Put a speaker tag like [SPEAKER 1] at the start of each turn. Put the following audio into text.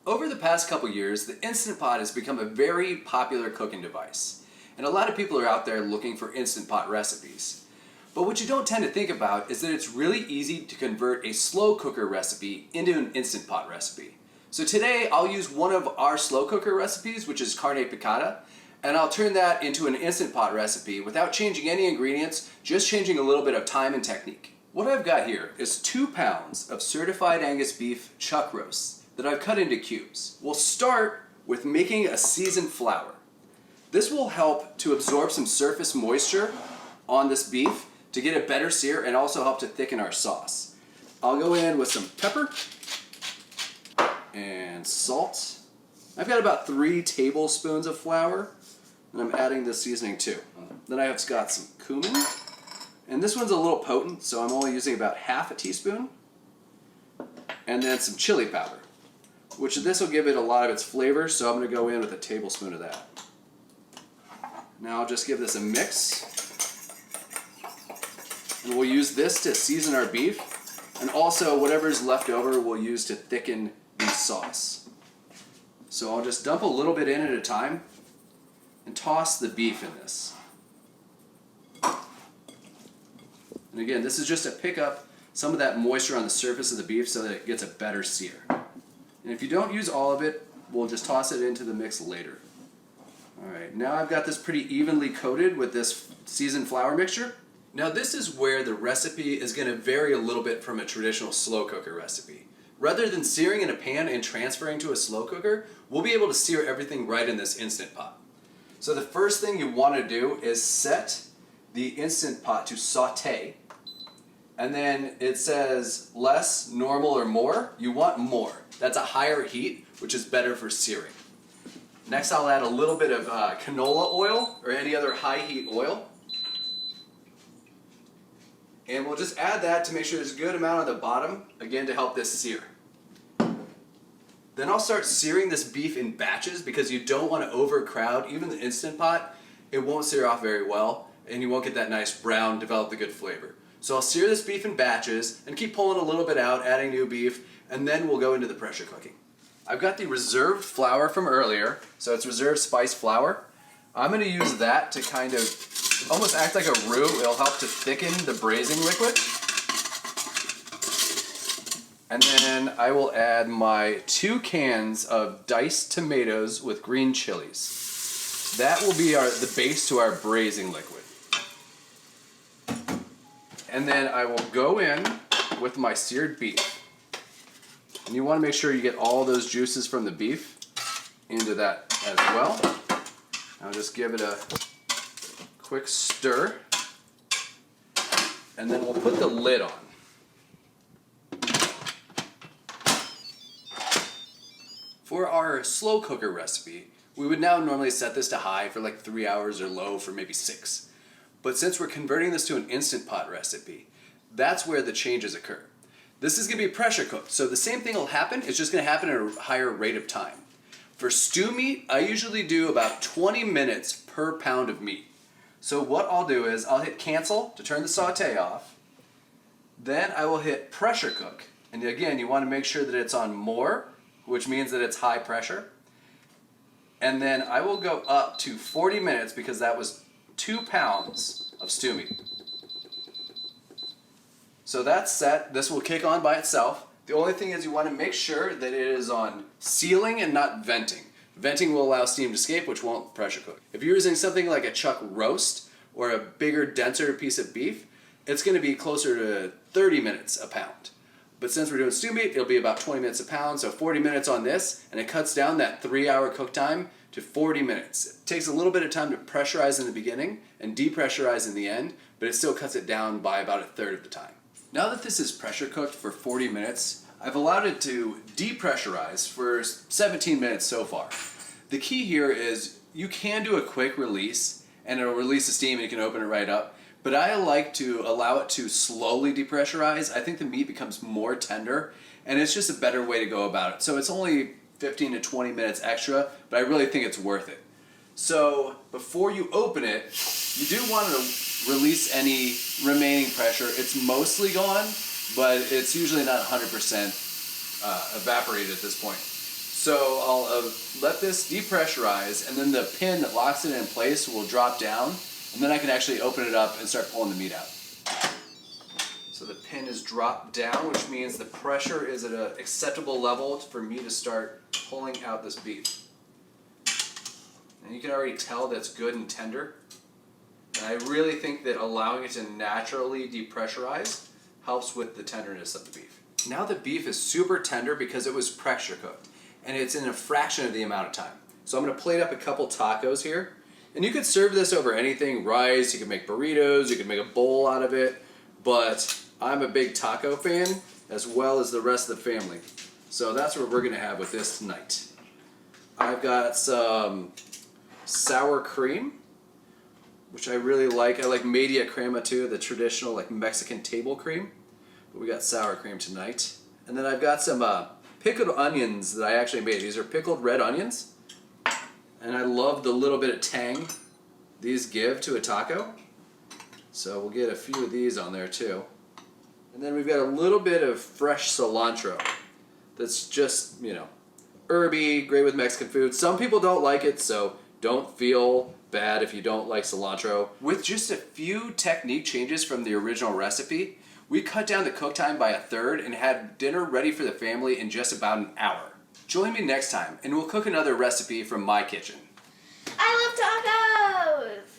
[SPEAKER 1] Over the past couple years, the Instant Pot has become a very popular cooking device, and a lot of people are out there looking for Instant Pot recipes. But what you don't tend to think about is that it's really easy to convert a slow cooker recipe into an Instant Pot recipe. So today I'll use one of our slow cooker recipes, which is carne picada, and I'll turn that into an Instant Pot recipe without changing any ingredients, just changing a little bit of time and technique. What I've got here is 2 pounds of Certified Angus Beef chuck roasts that I've cut into cubes. We'll start with making a seasoned flour. This will help to absorb some surface moisture on this beef to get a better sear and also help to thicken our sauce. I'll go in with some pepper and salt. I've got about 3 tablespoons of flour, and I'm adding this seasoning too. Then I've got some cumin, and this one's a little potent, so I'm only using about half a teaspoon. And then some chili powder, which this will give it a lot of its flavor, so I'm going to go in with a tablespoon of that. Now I'll just give this a mix. And we'll use this to season our beef, and also whatever's left over we'll use to thicken the sauce. So I'll just dump a little bit in at a time and toss the beef in this. And again, this is just to pick up some of that moisture on the surface of the beef so that it gets a better sear. And if you don't use all of it, we'll just toss it into the mix later. Alright, now I've got this pretty evenly coated with this seasoned flour mixture. Now this is where the recipe is going to vary a little bit from a traditional slow cooker recipe. Rather than searing in a pan and transferring to a slow cooker, we'll be able to sear everything right in this Instant Pot. So the first thing you want to do is set the Instant Pot to saute. And then it says less, normal, or more. You want more. That's a higher heat, which is better for searing. Next I'll add a little bit of canola oil or any other high heat oil. And we'll just add that to make sure there's a good amount on the bottom, again to help this sear. Then I'll start searing this beef in batches because you don't want to overcrowd. Even the Instant Pot, it won't sear off very well and you won't get that nice brown, develop the good flavor. So I'll sear this beef in batches and keep pulling a little bit out, adding new beef, and then we'll go into the pressure cooking. I've got the reserved flour from earlier, so it's reserved spice flour. I'm going to use that to kind of almost act like a roux. It'll help to thicken the braising liquid. And then I will add my 2 cans of diced tomatoes with green chilies. That will be the base to our braising liquid. And then I will go in with my seared beef. And you want to make sure you get all those juices from the beef into that as well. I'll just give it a quick stir, and then we'll put the lid on. For our slow cooker recipe, we would now normally set this to high for like 3 hours or low for maybe 6. But since we're converting this to an Instant Pot recipe, that's where the changes occur. This is going to be pressure cooked, so the same thing will happen, it's just going to happen at a higher rate of time. For stew meat, I usually do about 20 minutes per pound of meat. So what I'll do is I'll hit cancel to turn the saute off. Then I will hit pressure cook. And again, you want to make sure that it's on more, which means that it's high pressure. And then I will go up to 40 minutes because that was 2 pounds of stew meat. So that's set. This will kick on by itself. The only thing is you want to make sure that it is on sealing and not venting. Venting will allow steam to escape, which won't pressure cook. If you're using something like a chuck roast or a bigger, denser piece of beef, it's going to be closer to 30 minutes a pound. But since we're doing stew meat, it'll be about 20 minutes a pound, so 40 minutes on this, and it cuts down that 3-hour cook time to 40 minutes. It takes a little bit of time to pressurize in the beginning and depressurize in the end, but it still cuts it down by about 1/3 of the time. Now that this is pressure cooked for 40 minutes, I've allowed it to depressurize for 17 minutes so far. The key here is you can do a quick release and it'll release the steam and you can open it right up, but I like to allow it to slowly depressurize. I think the meat becomes more tender and it's just a better way to go about it. So it's only 15 to 20 minutes extra, but I really think it's worth it. So before you open it, you do want to release any remaining pressure. It's mostly gone, but it's usually not 100% evaporated at this point. So I'll let this depressurize, and then the pin that locks it in place will drop down, and then I can actually open it up and start pulling the meat out. So the pin is dropped down, which means the pressure is at an acceptable level for me to start pulling out this beef. And you can already tell that's good and tender. And I really think that allowing it to naturally depressurize helps with the tenderness of the beef. Now the beef is super tender because it was pressure cooked, and it's in a fraction of the amount of time. So I'm going to plate up a couple tacos here. And you could serve this over anything, rice, you can make burritos, you can make a bowl out of it, but I'm a big taco fan, as well as the rest of the family. So that's what we're gonna have with this tonight. I've got some sour cream, which I really like. I like media crema too, the traditional like Mexican table cream. But we got sour cream tonight. And then I've got some pickled onions that I actually made. These are pickled red onions. And I love the little bit of tang these give to a taco. So we'll get a few of these on there too. And then we've got a little bit of fresh cilantro that's just, you know, herby, great with Mexican food. Some people don't like it, so don't feel bad if you don't like cilantro. With just a few technique changes from the original recipe, we cut down the cook time by 1/3 and had dinner ready for the family in just about an hour. Join me next time and we'll cook another recipe from my kitchen.
[SPEAKER 2] I love tacos!